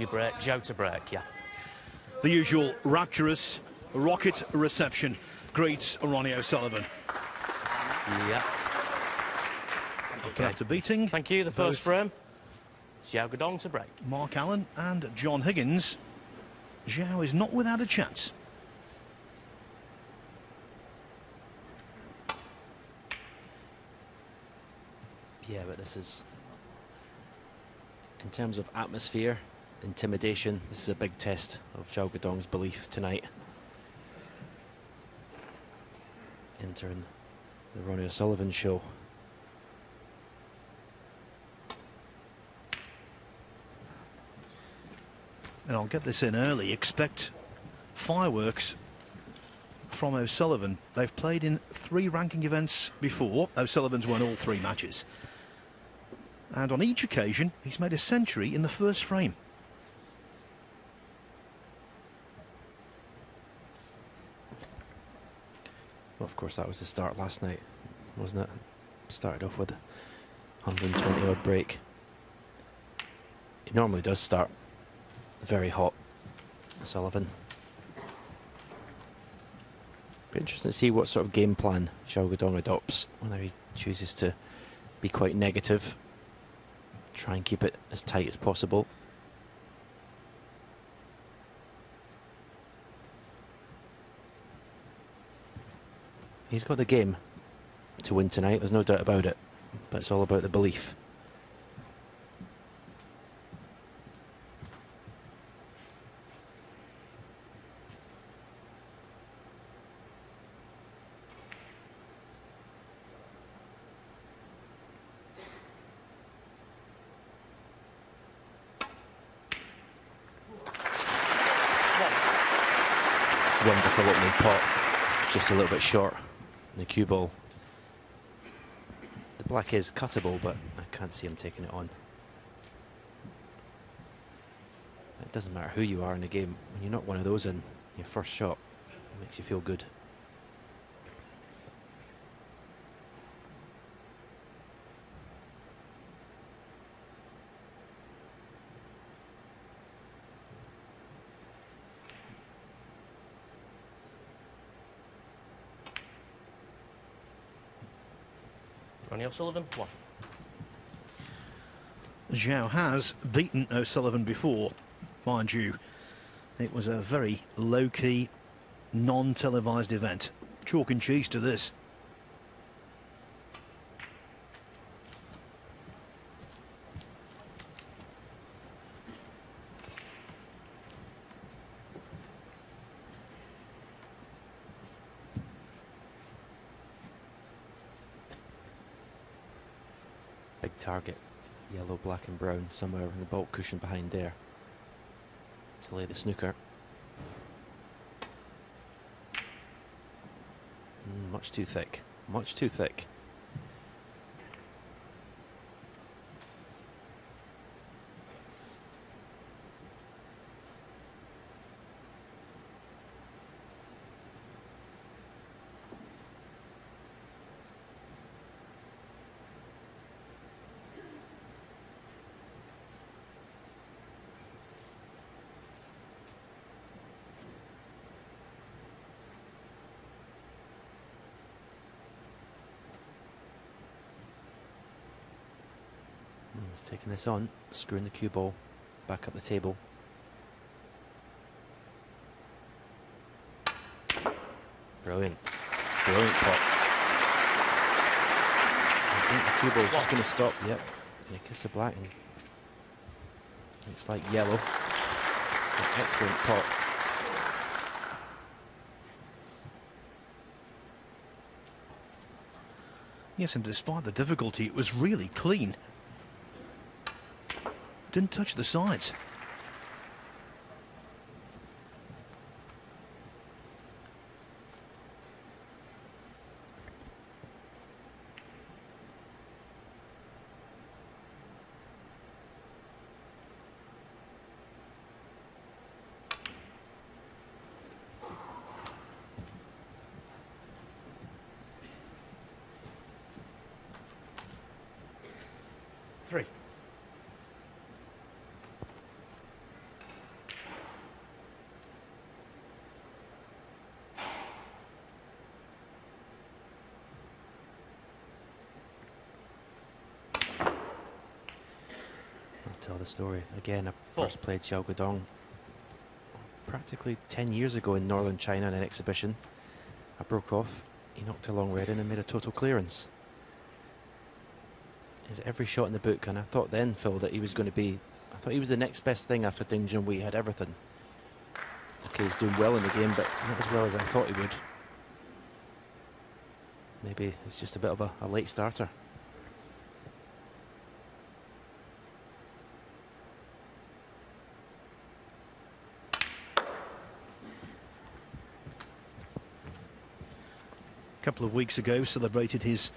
You break, Xiao to break, yeah. The usual rapturous rocket reception greets Ronnie O'Sullivan. Yeah. Okay. After beating. Thank you, the first frame. Xiao Guodong to break. Mark Allen and John Higgins. Xiao is not without a chance. Yeah, but this is, in terms of atmosphere, intimidation, this is a big test of Xiao Guodong's belief tonight. Entering the Ronnie O'Sullivan show. And I'll get this in early. Expect fireworks from O'Sullivan. They've played in 3 ranking events before. O'Sullivan's won all 3 matches. And on each occasion, he's made a century in the first frame. Well, of course, that was the start last night, wasn't it? Started off with a 120-odd break. He normally does start very hot, O'Sullivan. Be interesting to see what sort of game plan Xiao Guodong adopts, whether he chooses to be quite negative, try and keep it as tight as possible. He's got the game to win tonight, there's no doubt about it, but it's all about the belief. Wonderful opening pot, just a little bit short. The cue ball. The black is cuttable, but I can't see him taking it on. It doesn't matter who you are in the game, when you knock one of those in your first shot, it makes you feel good. Ronnie O'Sullivan, 1. Xiao has beaten O'Sullivan before, mind you. It was a very low-key, non-televised event. Chalk and cheese to this. Big target, yellow, black and brown, somewhere in the baulk cushion behind there to lay the snooker. Much too thick, much too thick. He's taking this on, screwing the cue ball back up the table. Brilliant, brilliant pot. I think the cue ball's just going to stop. Yep, gonna kiss the black and looks like yellow. An excellent pot. Yes, and despite the difficulty, it was really clean. Didn't touch the sides. tell the story. Again, I 4. first played Xiao Guodong practically 10 years ago in northern China in an exhibition. I broke off, he knocked a long red in and made a total clearance. He had every shot in the book, and I thought then, Phil, that he was going to be, I thought he was the next best thing after Ding Junhui. He had everything. Okay, he's doing well in the game, but not as well as I thought he would. Maybe it's just a bit of a late starter. A couple of weeks ago celebrated his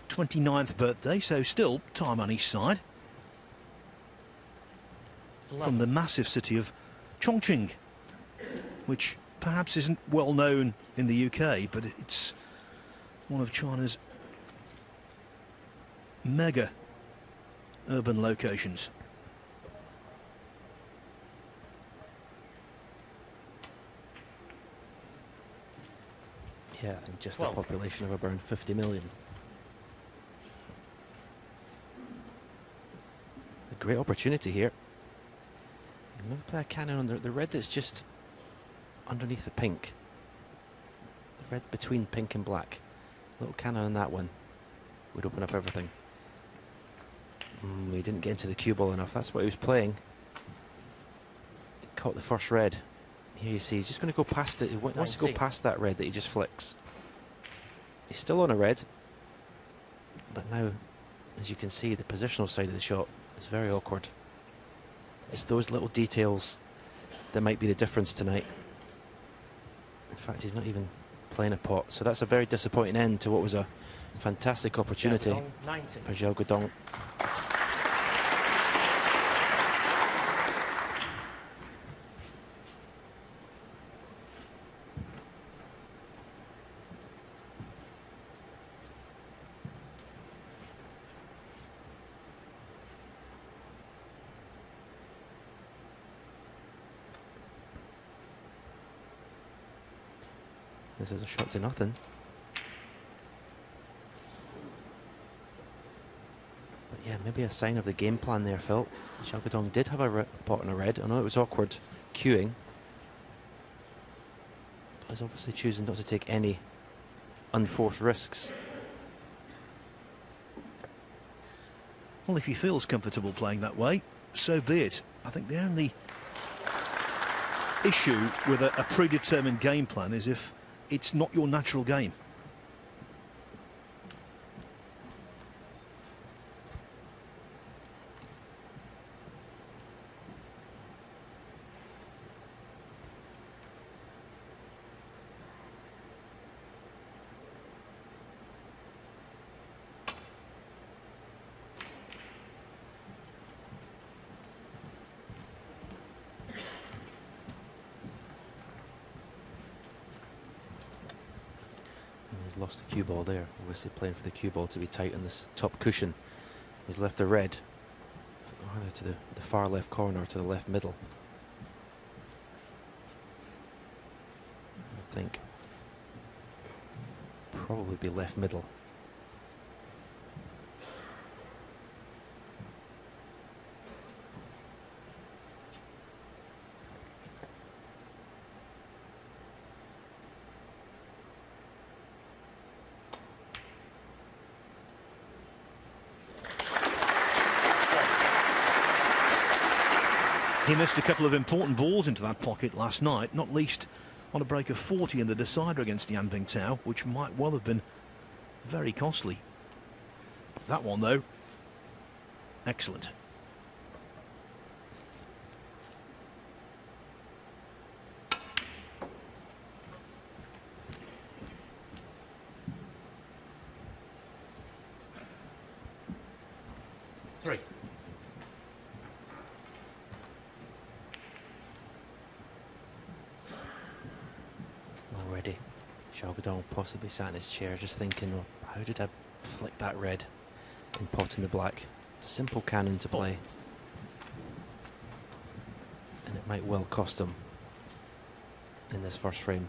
29th birthday, so still time on his side. 11. From the massive city of Chongqing, which perhaps isn't well known in the UK, but it's one of China's mega urban locations. Yeah, and just 12. a population of around 50 million. A great opportunity here. I'm going to play a cannon on the red that's just underneath the pink. The red between pink and black. Little cannon on that one would open up everything. He didn't get into the cue ball enough. That's what he was playing. He caught the first red. Here you see, he's just going to go past it. He wants to go 19. past that red that he just flicks. He's still on a red, but now, as you can see, the positional side of the shot is very awkward. It's those little details that might be the difference tonight. In fact, he's not even playing a pot, so that's a very disappointing end to what was a fantastic opportunity Guodong, 90. for Xiao Guodong. This is a shot to nothing. But yeah, maybe a sign of the game plan there, Phil. Xiao Guodong did have a pot on a red. I know it was awkward queuing. But he's obviously choosing not to take any unforced risks. Well, if he feels comfortable playing that way, so be it. I think the only issue with a predetermined game plan is if it's not your natural game. He's lost the cue ball there. Obviously playing for the cue ball to be tight on this top cushion. He's left the red either to the far left corner or to the left middle. I think probably be left middle. He missed a couple of important balls into that pocket last night, not least on a break of 40 in the decider against Yan Bingtao, which might well have been very costly. That one, though, excellent. Three. Already, Xiao Guodong possibly sat in his chair just thinking, well, how did I flick that red and pot in the black? Simple cannon to play. And it might well cost him in this first frame.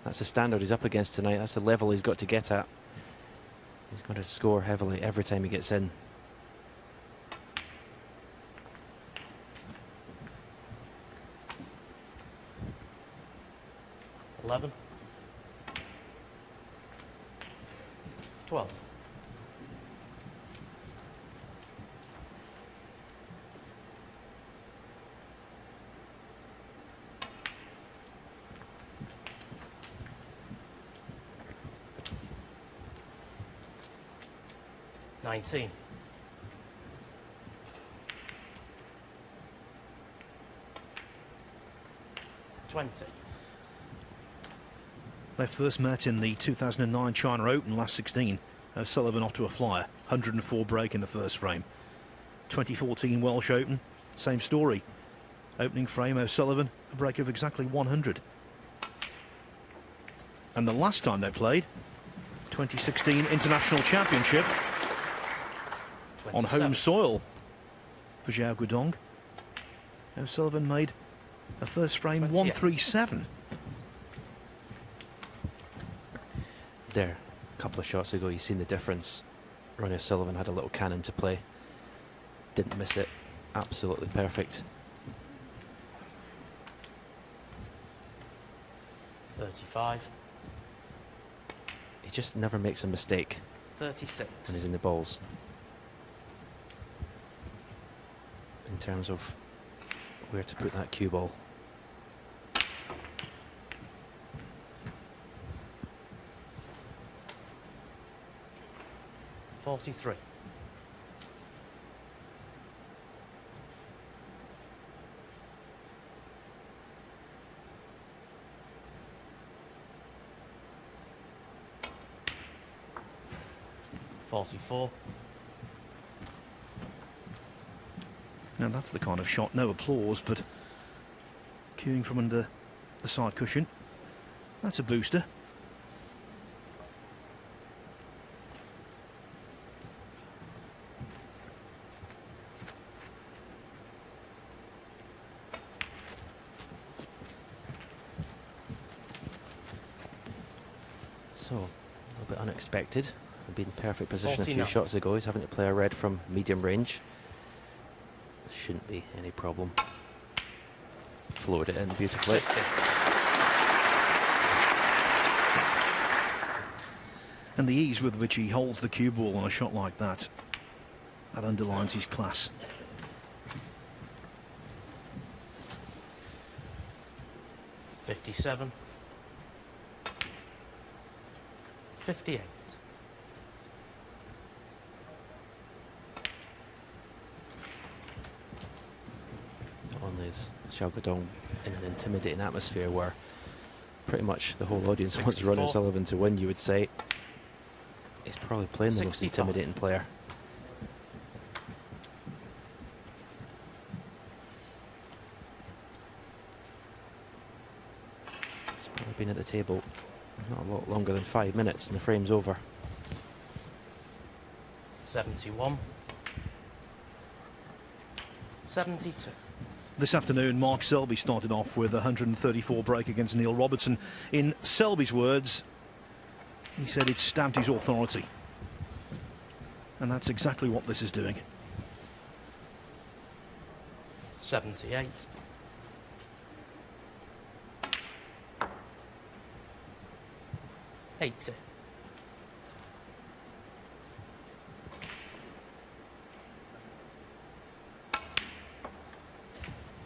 That's the standard he's up against tonight. That's the level he's got to get at. He's got to score heavily every time he gets in. 11. 12. $19. 20. They first met in the 2009 China Open last 16. O'Sullivan off to a flyer, 104 break in the first frame. 2014 Welsh Open, same story. Opening frame, O'Sullivan, a break of exactly 100. And the last time they played, 2016 International Championship, 27. on home soil for Xiao Guodong. O'Sullivan made a first frame 28. 137. There, a couple of shots ago, you've seen the difference. Ronnie O'Sullivan had a little cannon to play. Didn't miss it. Absolutely perfect. 35. He just never makes a mistake 36. when he's in the balls. In terms of where to put that cue ball. 43. Now that's the kind of shot, no applause, but cueing from under the side cushion. That's a booster. So, a little bit unexpected. He'd been in perfect position a few 49. shots ago. He's having to play a red from medium range. Shouldn't be any problem. Floored it in beautifully. 50. And the ease with which he holds the cue ball on a shot like that, that underlines his class. $57. 58. Not only is Xiao Guodong in an intimidating atmosphere where pretty much the whole audience wants Ronnie 64. O'Sullivan to win, you would say, he's probably playing the most 65. intimidating player. He's probably been at the table not a lot longer than 5 minutes and the frame's over. 71. 72. This afternoon, Mark Selby started off with a 134 break against Neil Robertson. In Selby's words, he said it stamped his authority. And that's exactly what this is doing. 78. 80.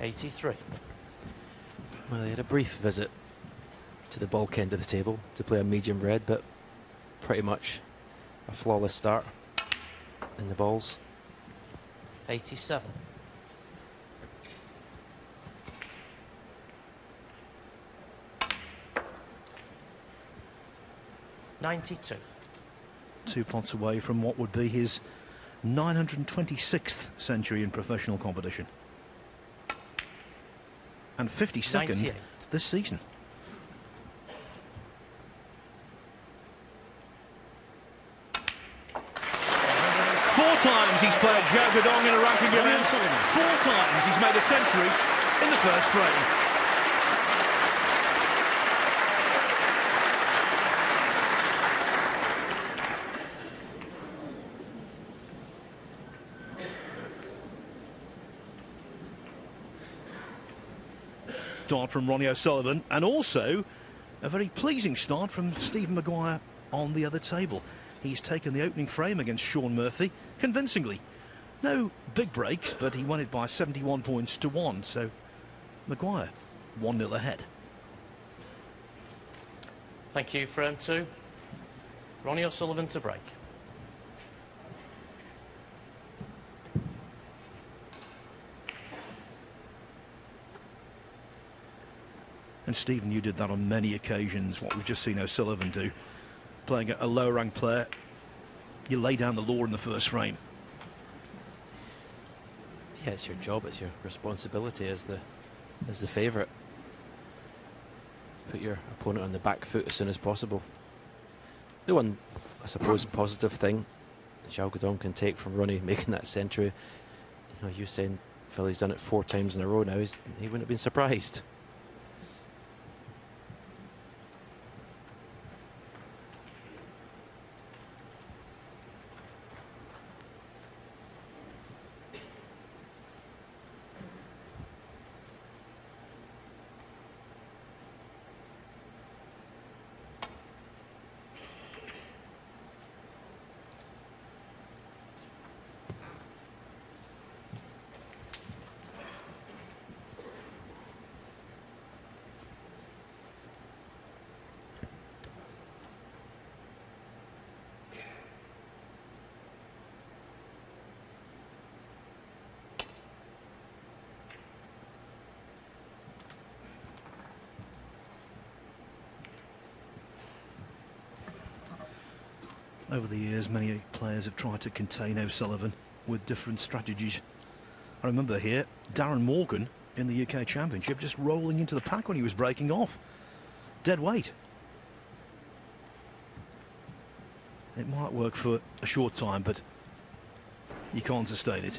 83. Well, he had a brief visit to the bulk end of the table to play a medium red, but pretty much a flawless start in the balls. 87. 92. 2 pots away from what would be his 926th century in professional competition. And 52nd 98. this season. Four times he's played Xiao Guodong in a ranking event. 4 times he's made a century in the first frame. Dart from Ronnie O'Sullivan, and also A very pleasing start from Stephen Maguire on the other table. He's taken the opening frame against Sean Murphy convincingly. No big breaks, but he won it by 71 points to 1, so Maguire 1-0 ahead. Thank you, frame 2. Ronnie O'Sullivan to break. And Stephen, you did that on many occasions, what we've just seen O'Sullivan do. Playing a lower ranked player, you lay down the law in the first frame. Yeah, it's your job, it's your responsibility as the favourite. Put your opponent on the back foot as soon as possible. The one, I suppose, positive thing Xiao Guodong can take from Ronnie making that century, you know, you're saying Philly's done it 4 times in a row now, he wouldn't have been surprised. Over the years, many players have tried to contain O'Sullivan with different strategies. I remember here, Darren Morgan in the UK Championship just rolling into the pack when he was breaking off. Dead weight. It might work for a short time, but you can't sustain it.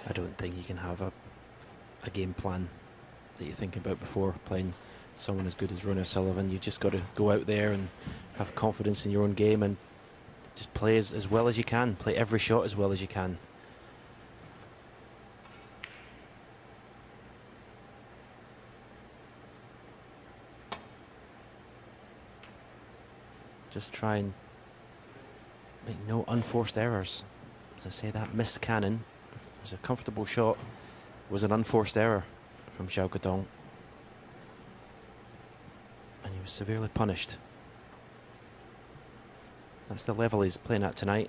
I don't think you can have a game plan that you're thinking about before playing someone as good as Ronnie O'Sullivan. You just got to go out there and have confidence in your own game and just play as well as you can. Play every shot as well as you can. Just try and make no unforced errors. As I say, that missed cannon was a comfortable shot, was an unforced error from Xiao Guodong, and he was severely punished. That's the level he's playing at tonight.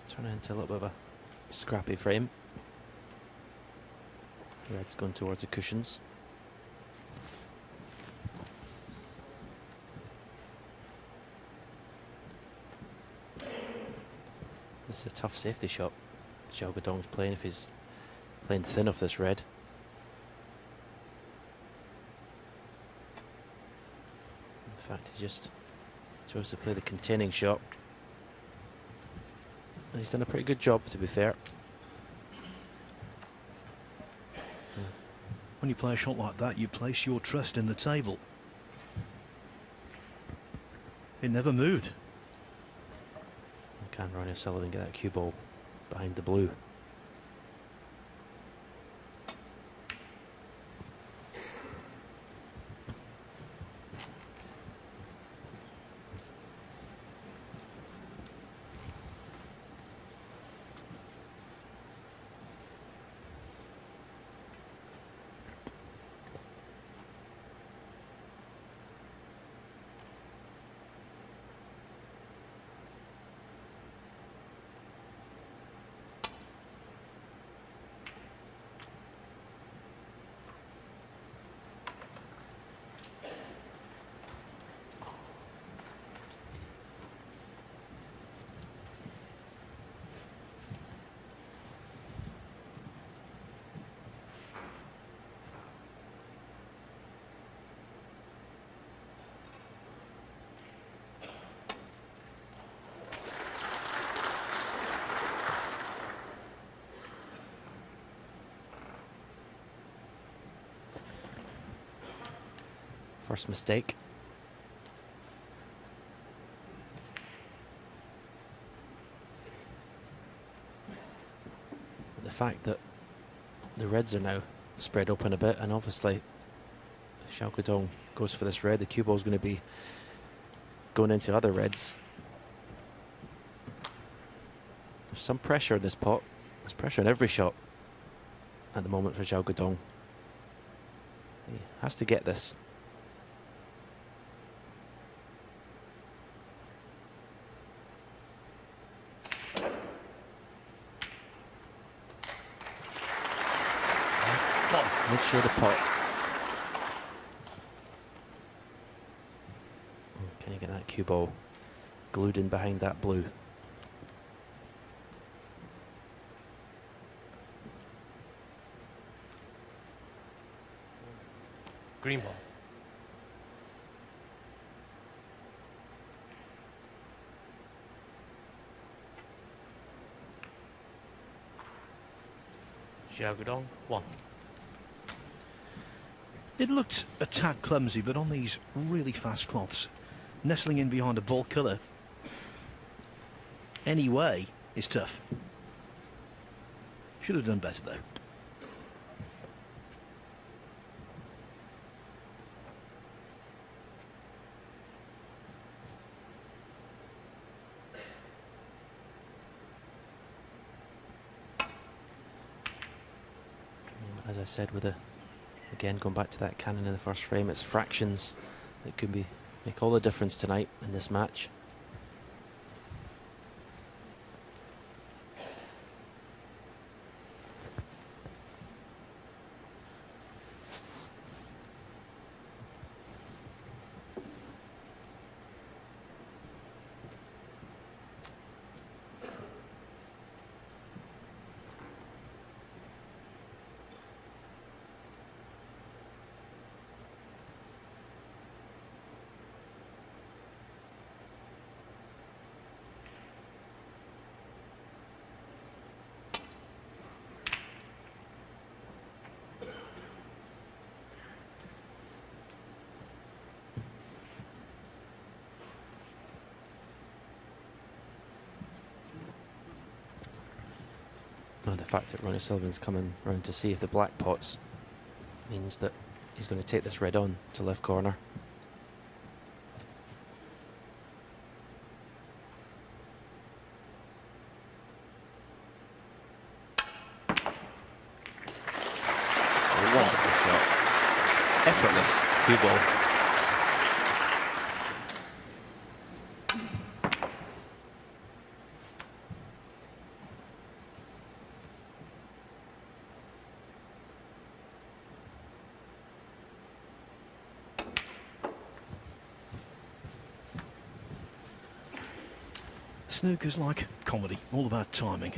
Turn it into a little bit of a scrappy frame. Red's going towards the cushions. This is a tough safety shot Xiao Guodong's playing if he's playing thin off this red. In fact, he just chose to play the containing shot. And he's done a pretty good job, to be fair. When you play a shot like that, you place your trust in the table. It never moved. Can Ronnie O'Sullivan get that cue ball behind the blue? First mistake. But the fact that the reds are now spread open a bit, and obviously if Xiao Guodong goes for this red, the cue ball is going to be going into other reds. There's some pressure in this pot. There's pressure in every shot at the moment for Xiao Guodong. He has to get this. Mid-shade of pot. Can you get that cue ball glued in behind that blue? Green ball. Xiao Guodong, 1. It looked a tad clumsy, but on these really fast cloths, nestling in behind a ball colour anyway is tough. Should have done better though. As I said, with again going back to that cannon in the first frame, it's fractions that could make all the difference tonight in this match. The fact that Ronnie O'Sullivan's coming round to see if the black pots means that he's going to take this red on to left corner. A wonderful shot. Effortless cue ball. Snooker's like comedy, all about timing.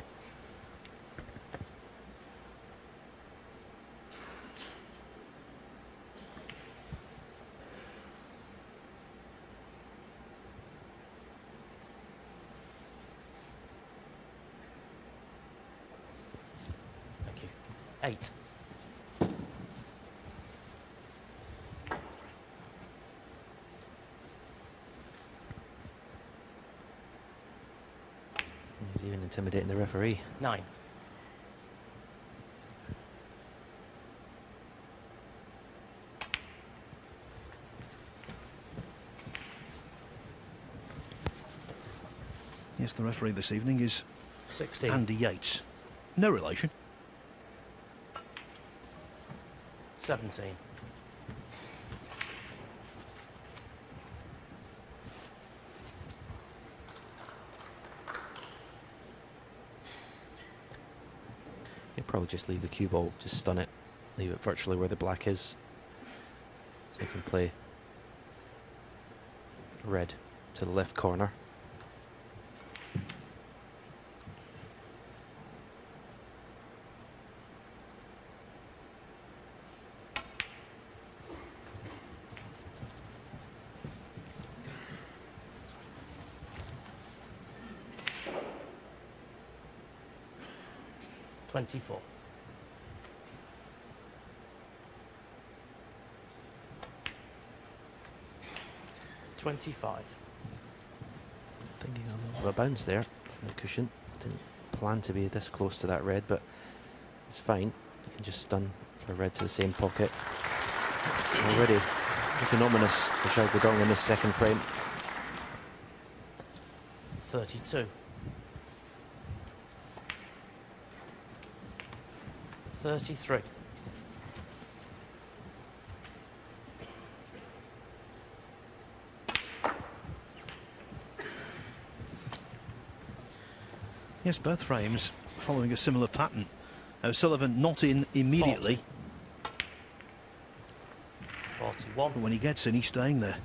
Thank you. 8. He's even intimidating the referee. 9. Yes, the referee this evening is 16. Andy Yates. No relation. 17. He'll probably just leave the cue ball, just stun it, leave it virtually where the black is, so he can play red to the left corner. Twenty-four. $25. Thinking a little bit of bounce there from the cushion. Didn't plan to be this close to that red, but it's fine. You can just stun for red to the same pocket. Already looking ominous for Xiao Guodong in this second frame. 32. 33. Yes, both frames following a similar pattern. O'Sullivan not in immediately. 41. But when he gets in, he's staying there.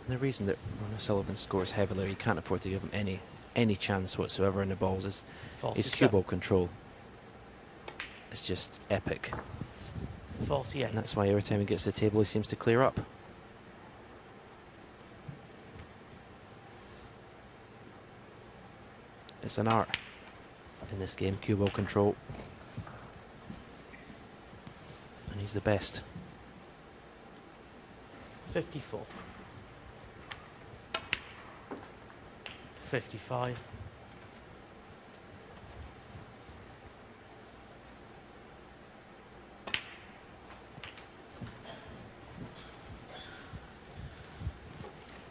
The reason that Ronnie Sullivan scores heavily, you can't afford to give him any chance whatsoever in the balls, is his cue ball control. It's just epic. 48. And that's why every time he gets to the table, he seems to clear up. It's an art in this game, cue ball control. And he's the best. 54. 55.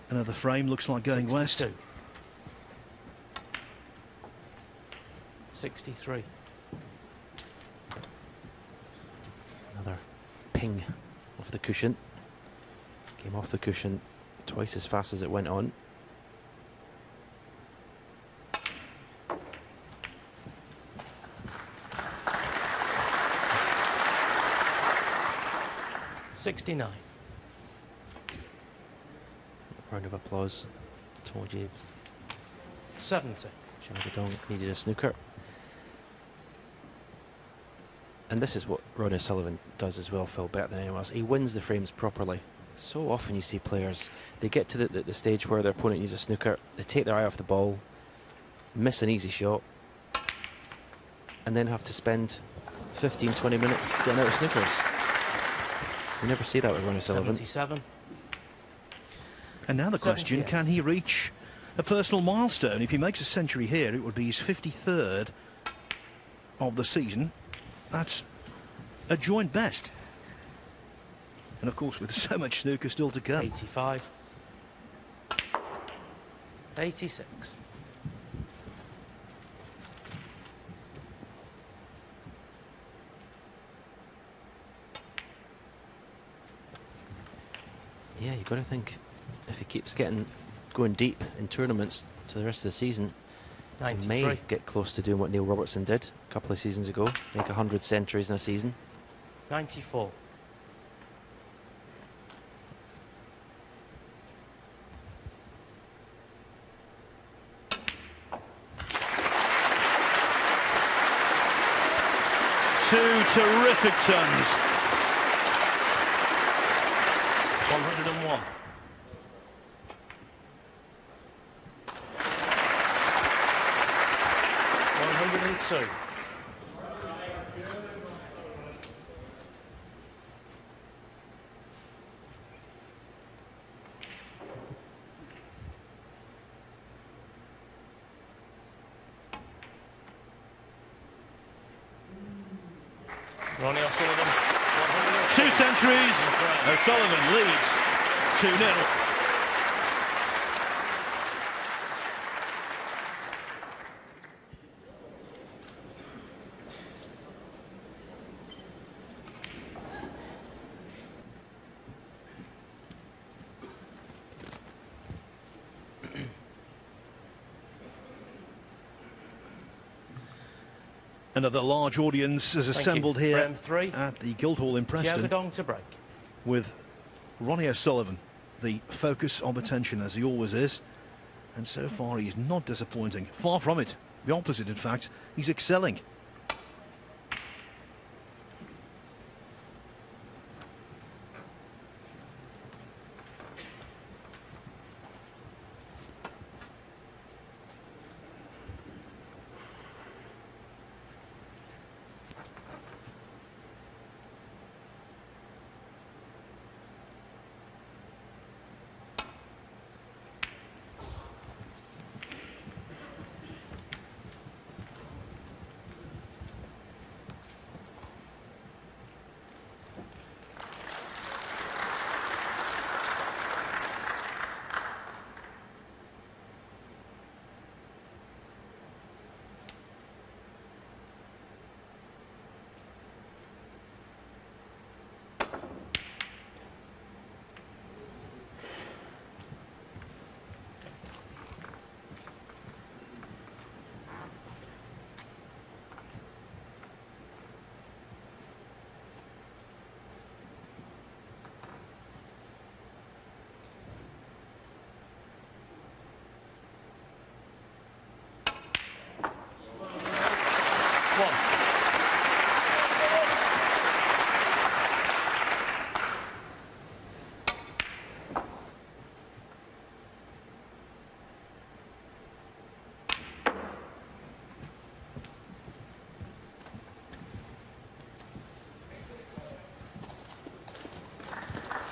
'Another frame looks like going west. 62. 63. Another ping off the cushion. Came off the cushion twice as fast as it went on. 69. Round of applause. Told you 70. Xiao Guodong needed a snooker. And this is what Ronnie Sullivan does as well, Phil, better than anyone else. He wins the frames properly. So often you see players, they get to the stage where their opponent needs a snooker, they take their eye off the ball, miss an easy shot, and then have to spend 15, 20 minutes getting out of snookers. You never see that with Ronnie Sullivan. 77. And now the question, 78. can he reach a personal milestone? If he makes a century here, it would be his 53rd of the season. That's a joint best. And of course, with so much snooker still to come. 85. 86. Yeah, you've got to think, if he keeps going deep in tournaments to the rest of the season, he 93. may get close to doing what Neil Robertson did a couple of seasons ago, make 100 centuries in a season. 94. Two terrific turns 102. Ronnie O'Sullivan, 102. 2 centuries. O'Sullivan leads 2-0. Another large audience has assembled here Frame 3. at the Guildhall in Preston, Guodong to break. with Ronnie O'Sullivan the focus of attention, as he always is, and so far he's not disappointing. Far from it. The opposite, in fact. He's excelling.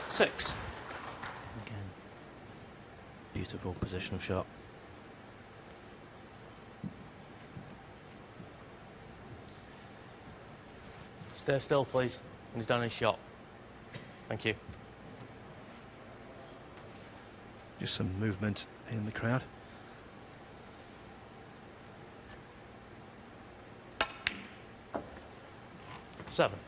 Six. Again, beautiful positional shot. Stay still, please. And he's done his shot. Thank you. Just some movement in the crowd. Seven.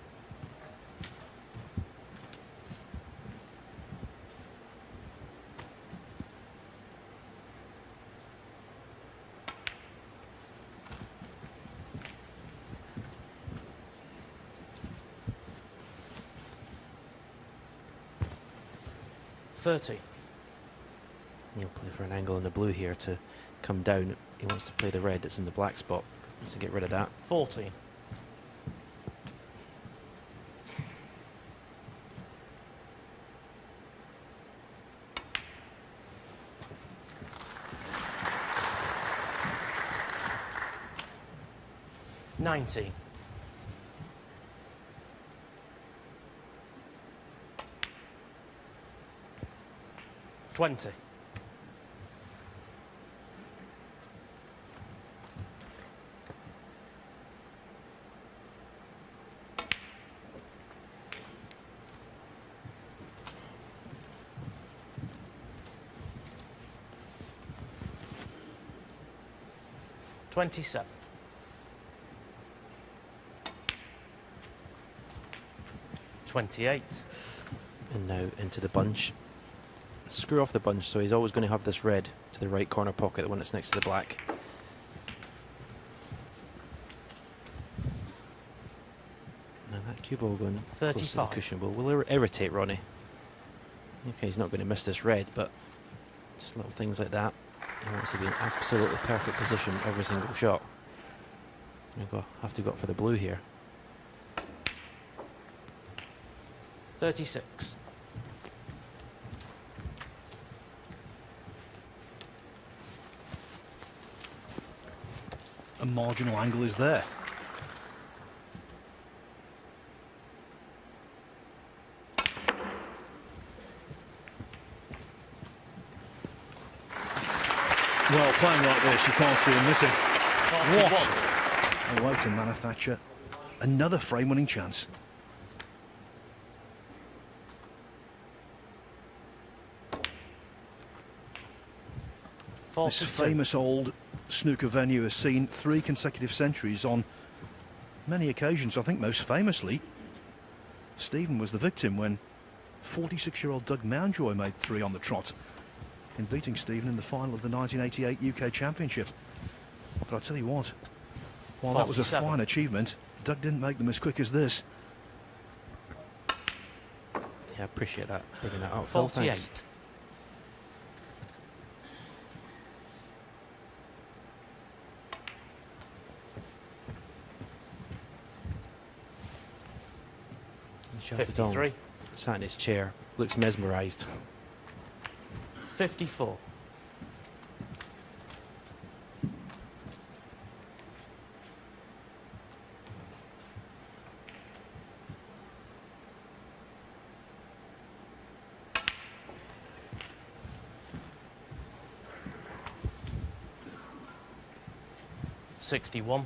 $30. He'll play for an angle in the blue here to come down. He wants to play the red that's in the black spot. Wants to get rid of that. 14. $19. 20. $27. 28. And now into the bunch. Screw off the bunch, so he's always going to have this red to the right corner pocket, the one that's next to the black. Now that cue ball going close to the 35. cushion ball will irritate Ronnie. Okay, he's not going to miss this red, but just little things like that. He wants to be in absolutely perfect position every single shot. Have to go up for the blue here. 36. a marginal angle is there. Well, playing like this, you can't see him missing. 41. What a way to manufacture another frame-winning chance. This 42. famous old snooker venue has seen 3 consecutive centuries on many occasions. I think most famously, Stephen was the victim when 46-year-old Doug Mountjoy made 3 on the trot in beating Stephen in the final of the 1988 UK Championship. But I'll tell you what, while that was a 47. fine achievement, Doug didn't make them as quick as this. Yeah, I appreciate that, bringing that out. Phil, 48. thanks. Xiao 53. Guodong sat in his chair, looks mesmerised. 54. $61.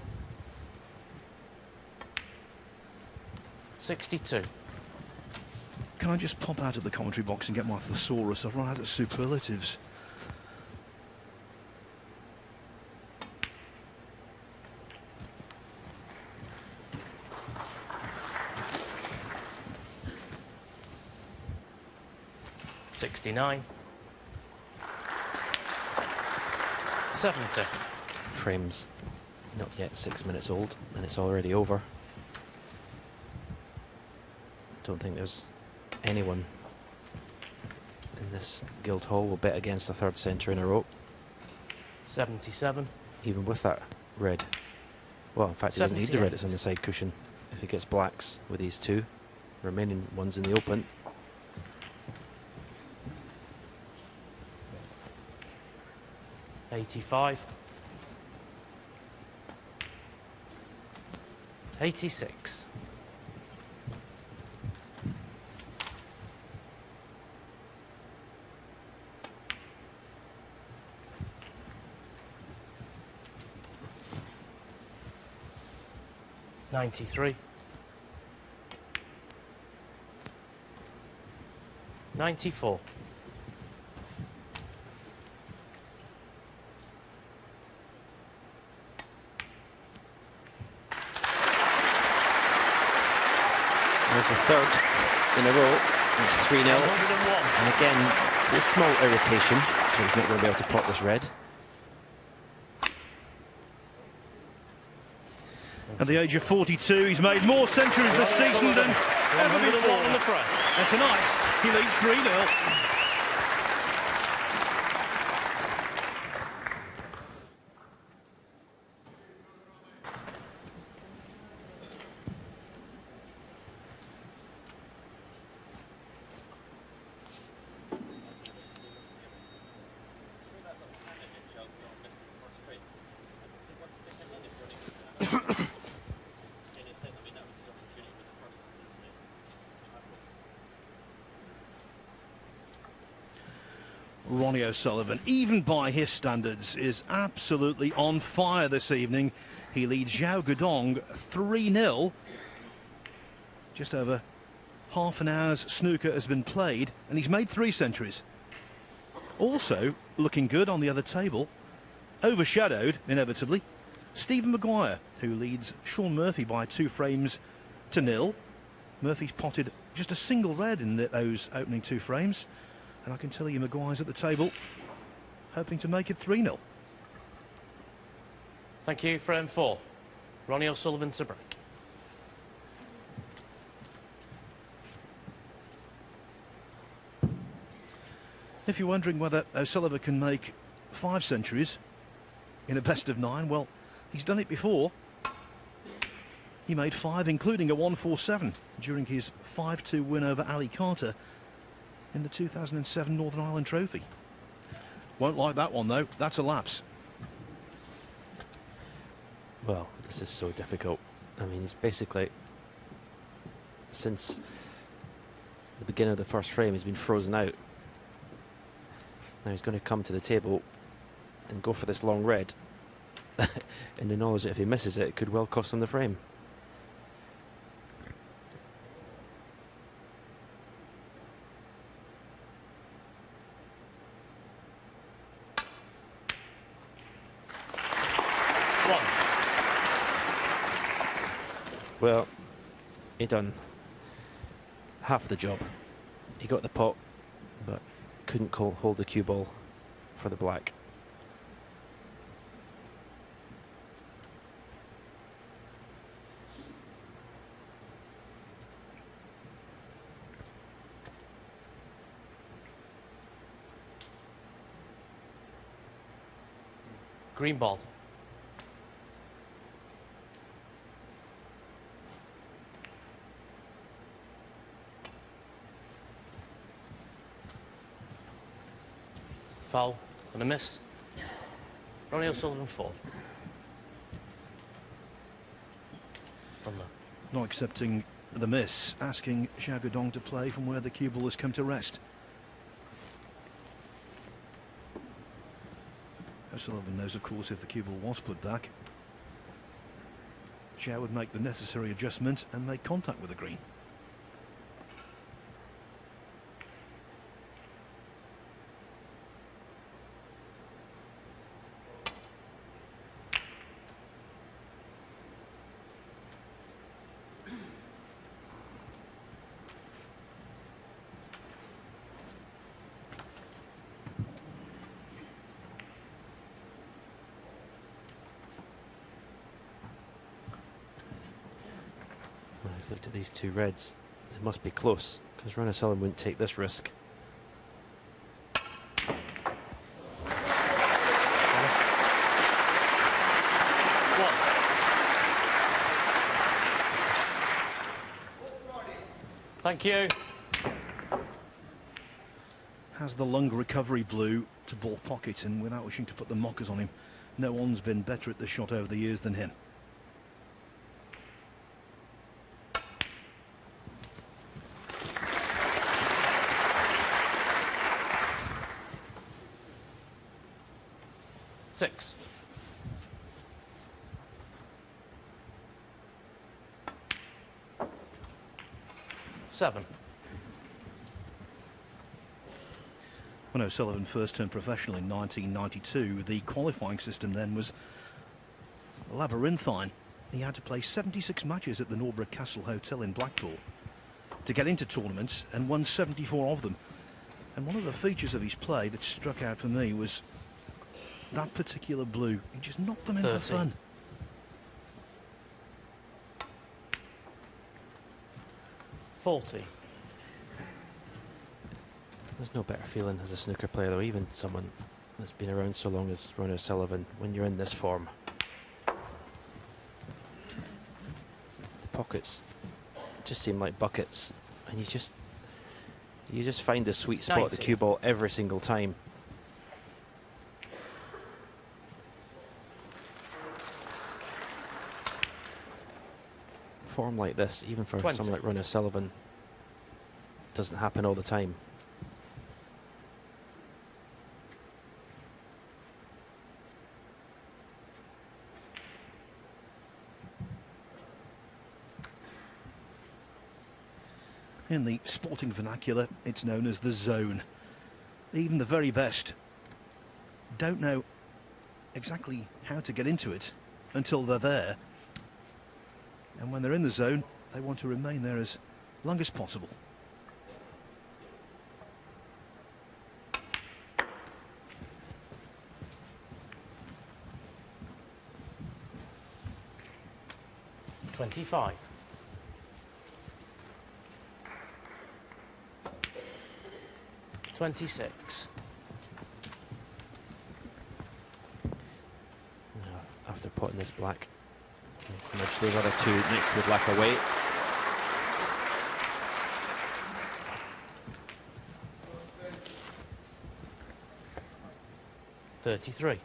62. Can I just pop out of the commentary box and get my thesaurus? I've run out of superlatives. $69. 70. Frames not yet 6 minutes old, and it's already over. Don't think there's anyone in this guild hall will bet against the 3rd century in a row, 77. even with that red. Well, in fact, he doesn't need the red, it's on the side cushion. If he gets blacks with these 2 remaining ones in the open. $85. 86. $93. 94. There's a 3rd in a row. It's 3-0. 101. And again, this small irritation. He's not going to be able to pot this red. At the age of 42, he's made more centuries this season than ever before. On the front. And tonight, he leads 3-0. Ronnie O'Sullivan, even by his standards, is absolutely on fire this evening. He leads Xiao Guodong 3-0. Just over half an hour's snooker has been played, and he's made 3 centuries. Also, looking good on the other table, overshadowed, inevitably, Stephen Maguire, who leads Sean Murphy by 2 frames to 0. Murphy's potted just a single red in those opening 2 frames. And I can tell you Maguire's at the table, hoping to make it 3-0. Thank you, frame 4. Ronnie O'Sullivan to break. If you're wondering whether O'Sullivan can make 5 centuries in a best of 9, well, he's done it before. He made 5, including a 147 during his 5-2 win over Ali Carter in the 2007 Northern Ireland Trophy. Won't like that one though, that's a lapse. Well, this is so difficult. I mean, he's basically, since the beginning of the first frame, he's been frozen out. Now he's going to come to the table and go for this long red in the knowledge that if he misses it, it could well cost him the frame. Well, he done half the job. He got the pot, but couldn't hold the cue ball for the black. Green ball. Foul and a miss. Ronnie O'Sullivan 4. From there. Not accepting the miss, asking Xiao Guodong to play from where the cue ball has come to rest. O'Sullivan knows, of course, if the cue ball was put back, Xiao would make the necessary adjustment and make contact with the green. Well, he's looked at these two reds. It must be close, because Ronnie O'Sullivan wouldn't take this risk. Thank you. Has the lung recovery blue to ball pocket, and without wishing to put the mockers on him, no one's been better at the shot over the years than him. Six. Seven. When O'Sullivan first turned professional in 1992, the qualifying system then was labyrinthine. He had to play 76 matches at the Norborough Castle Hotel in Blackpool to get into tournaments, and won 74 of them. And one of the features of his play that struck out for me was that particular blue. He just knocked them in for 30. fun. $40. There's no better feeling as a snooker player, though, even someone that's been around so long as Ronnie O'Sullivan, when you're in this form. The pockets just seem like buckets, and you just find the sweet spot at the 90. cue ball every single time. Form like this, even for 20. someone like Ronnie O'Sullivan, doesn't happen all the time. In the sporting vernacular, it's known as the zone. Even the very best don't know exactly how to get into it until they're there. And when they're in the zone, they want to remain there as long as possible. $25. $26. After potting this black, nudge those other two next to the black away. $33.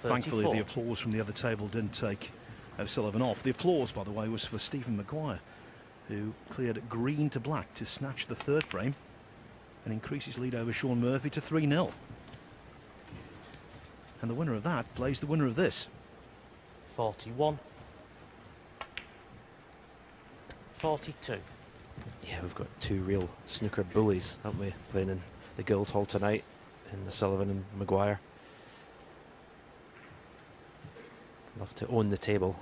Thankfully, 34. the applause from the other table didn't take O'Sullivan off. The applause, by the way, was for Stephen Maguire, who cleared green to black to snatch the third frame and increase his lead over Sean Murphy to 3-0. And the winner of that plays the winner of this. 41. 42. Yeah, we've got two real snooker bullies, haven't we, playing in the Guildhall tonight, in the Sullivan and Maguire. Love to own the table.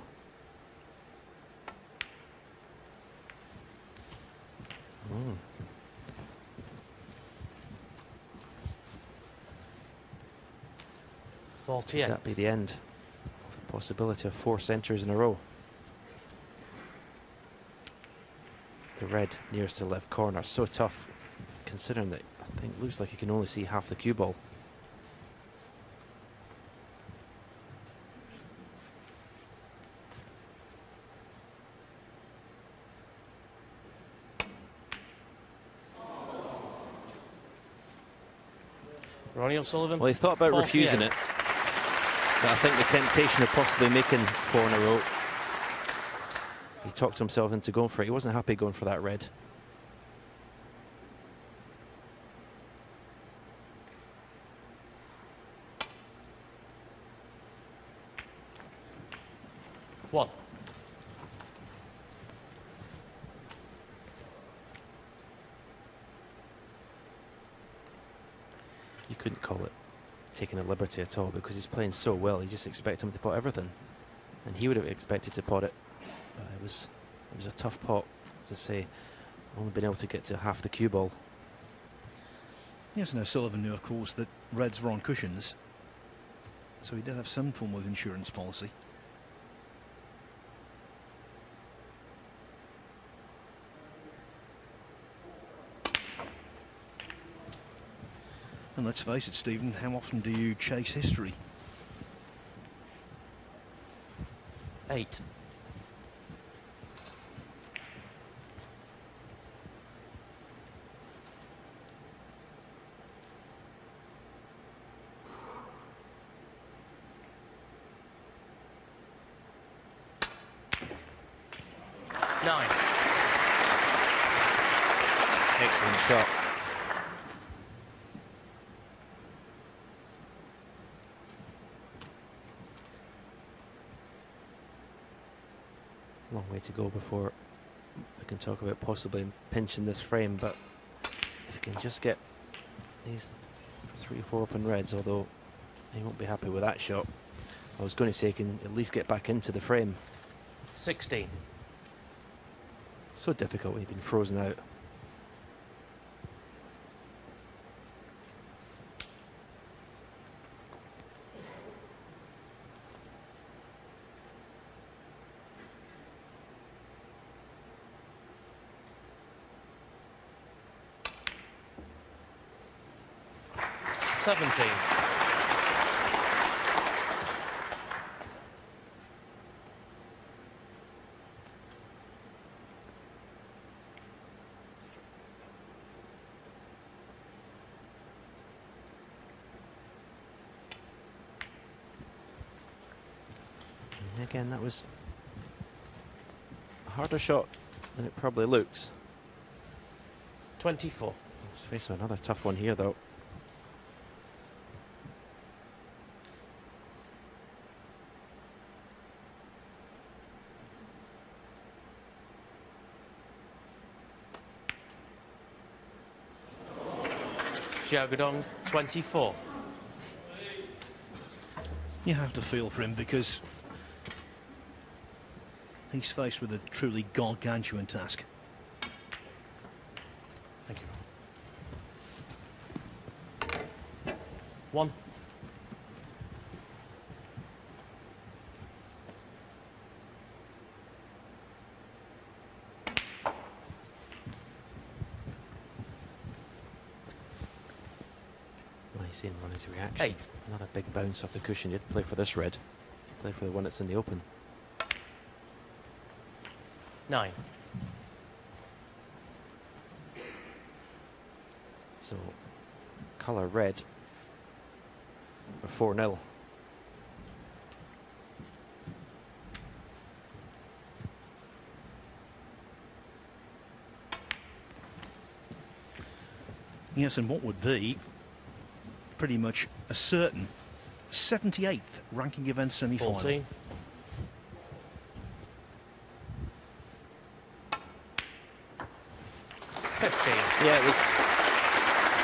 Mm. 48. Could that be the end of the possibility of 4 centres in a row? The red nearest to left corner, so tough, considering that I think it looks like you can only see half the cue ball. Ronnie O'Sullivan. Well, he thought about 48. refusing it, but I think the temptation of possibly making 4 in a row, he talked himself into going for it. He wasn't happy going for that red. One. You couldn't call it taking a liberty at all because he's playing so well. You just expect him to pot everything, and he would have expected to pot it. But it was a tough pot, to say. Only been able to get to half the cue ball. Yes, and O'Sullivan knew, of course, that reds were on cushions, so he did have some form of insurance policy. And let's face it, Stephen, how often do you chase history? 8. Nine. Excellent shot. Long way to go before we can talk about possibly pinching this frame, but if he can just get these 3 or 4 open reds, although he won't be happy with that shot. I was going to say he can at least get back into the frame. 16. So difficult when you've been frozen out. Seventeen. And again, that was a harder shot than it probably looks. 24. Let's face another tough one here, though. Xiao Guodong, 24. You have to feel for him because he's faced with a truly gargantuan task. Thank you. 1. Well, you've seen Ronnie's reaction. 8. Another big bounce off the cushion. You'd play for this red. Play for the one that's in the open. 9. So, colour red for 4-0. Yes, and what would be pretty much a certain 78th ranking event semi-final. 14. Yeah, it was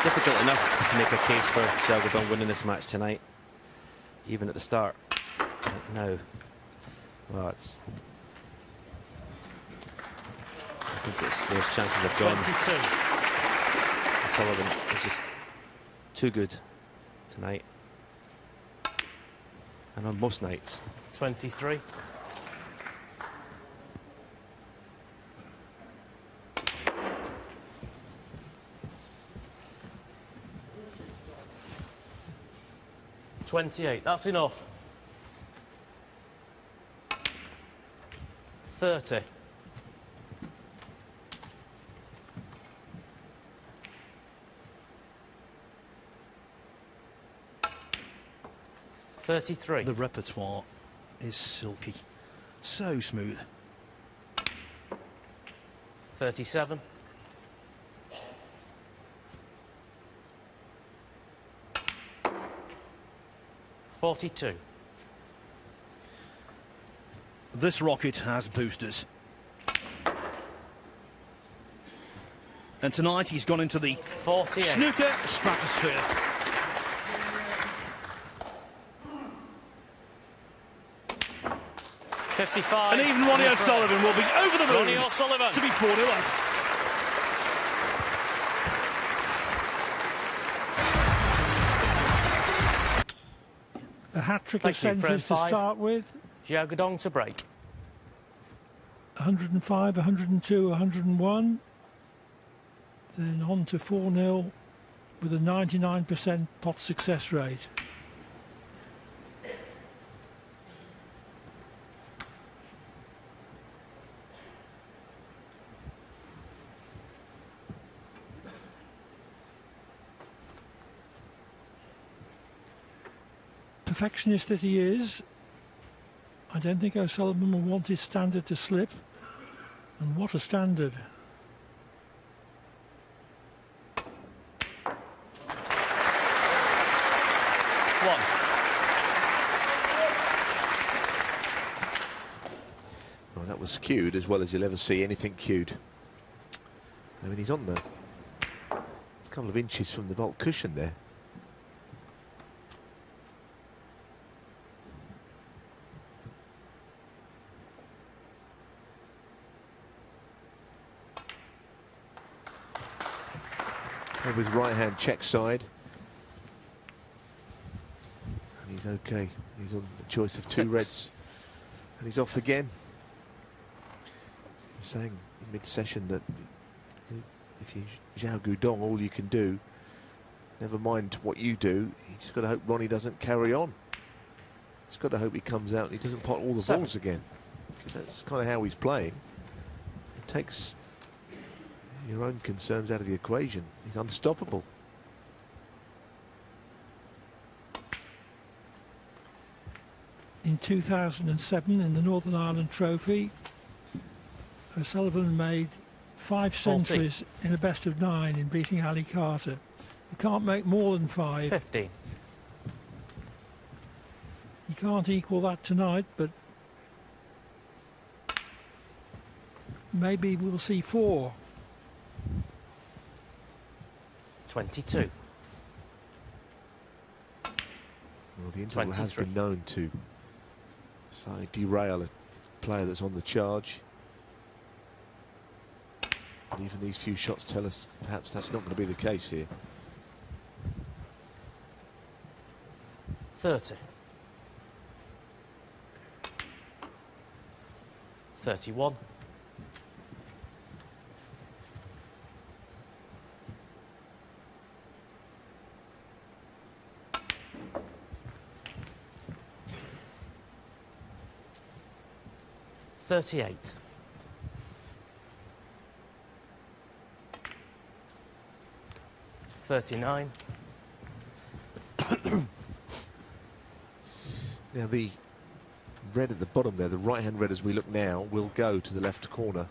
difficult enough to make a case for Xiao Guodong winning this match tonight, even at the start. But now, well, I think those chances have gone. 22. Sullivan is just too good tonight, and on most nights. 23. $28. That's enough. 30. 33. The repertoire is silky, so smooth. 37. 42. This rocket has boosters. And tonight he's gone into the 48. snooker stratosphere. $55. And even Ronnie O'Sullivan will be over the moon Ronnie O'Sullivan to be 4-0 up. A hat-trick Thank of you, centuries to friend. 5. start with. Xiao Guodong to break. 105, 102, 101. Then on to 4-0 with a 99% pot success rate. Perfectionist that he is, I don't think O'Sullivan will want his standard to slip. And what a standard. One. Well, that was cued as well as you'll ever see anything cued. I mean, he's on the couple of inches from the vault cushion there. And with right hand check side. And he's okay. He's on the choice of 2 reds. And he's off again. He's saying in mid-session that if you Xiao Guodong, all you can do, never mind what you do, you just got to hope Ronnie doesn't carry on. He's got to hope he comes out and he doesn't pot all the 7. balls again. Because that's kind of how he's playing. It takes your own concerns out of the equation. He's unstoppable. In 2007 in the Northern Ireland Trophy, O'Sullivan made 5 centuries in a best of 9 in beating Ali Carter. You can't make more than 5. 15. You can't equal that tonight, but maybe we'll see 4. 22. Well, the interval has 23. been known to derail a player that's on the charge. But even these few shots tell us perhaps that's not going to be the case here. 30. 31. 38. 39. Now the red at the bottom there, the right hand red as we look now, will go to the left corner.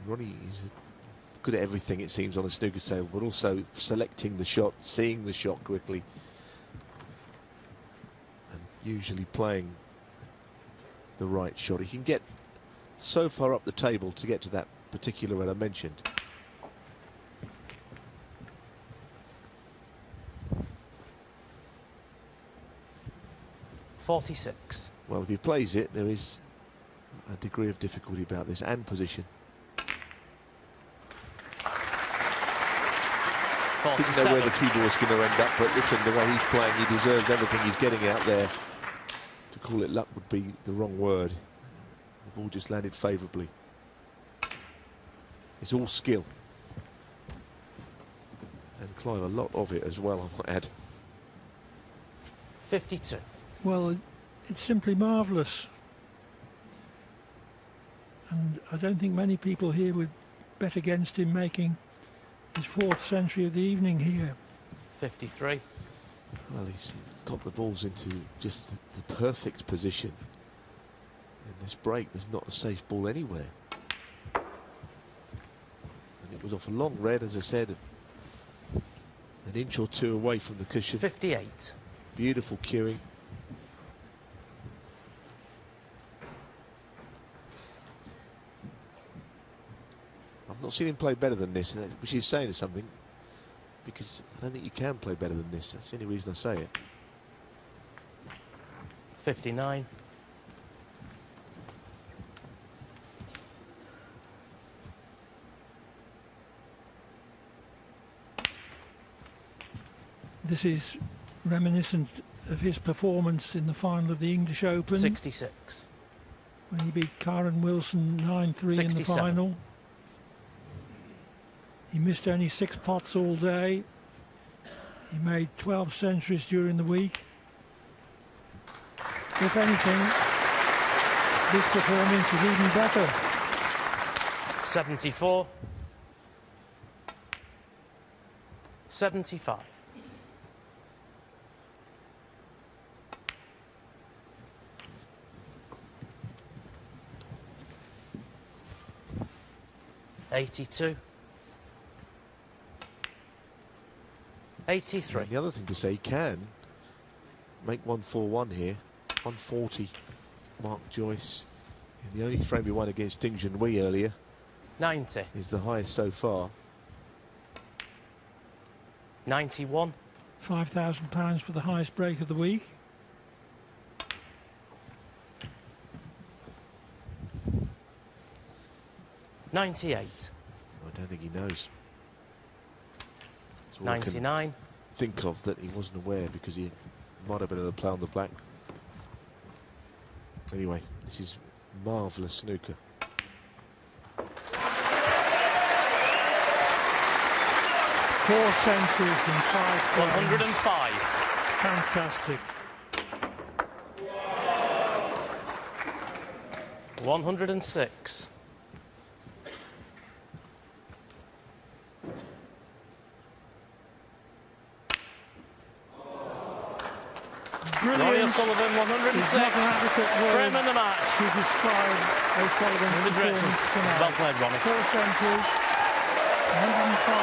Ronnie is good at everything, it seems, on a snooker table, but also selecting the shot, seeing the shot quickly, and usually playing the right shot. He can get so far up the table to get to that particular red I mentioned. .46. Well, if he plays it, there is a degree of difficulty about this, and position. Didn't know where the cue ball was going to end up, but listen, the way he's playing, he deserves everything he's getting out there. To call it luck would be the wrong word. The ball just landed favourably. It's all skill. And Clive, a lot of it as well, I might add. 52. Well, it's simply marvellous. And I don't think many people here would bet against him making his 4th century of the evening here. 53. Well, he's got the balls into just the perfect position. In this break, there's not a safe ball anywhere. And it was off a long red, as I said, an inch or two away from the cushion. 58. Beautiful cueing. I've not seen him play better than this, which is saying something, because I don't think you can play better than this. That's the only reason I say it. 59. This is reminiscent of his performance in the final of the English Open. 66. When he beat Karen Wilson 9-3 in the 67. final. He missed only 6 pots all day. He made 12 centuries during the week. If anything, this performance is even better. 74. 75. .82. 83. And the other thing to say, he can make 141 here. 140, Mark Joyce. And the only frame he won against Ding Junhui earlier 90. is the highest so far. 91. £5,000 for the highest break of the week. .98. I don't think he knows. That's all I can 99. think of, that he wasn't aware, because he might have been able to play on the black. Anyway, this is marvellous snooker. Four centuries in 5 frames. 105. Fantastic. 106. Brilliant. Ronnie O'Sullivan, 106. There's not an adequate word Frame in the match. to describe O'Sullivan's In the direction. performance tonight. Well played, Ronnie. 4 centuries, 105.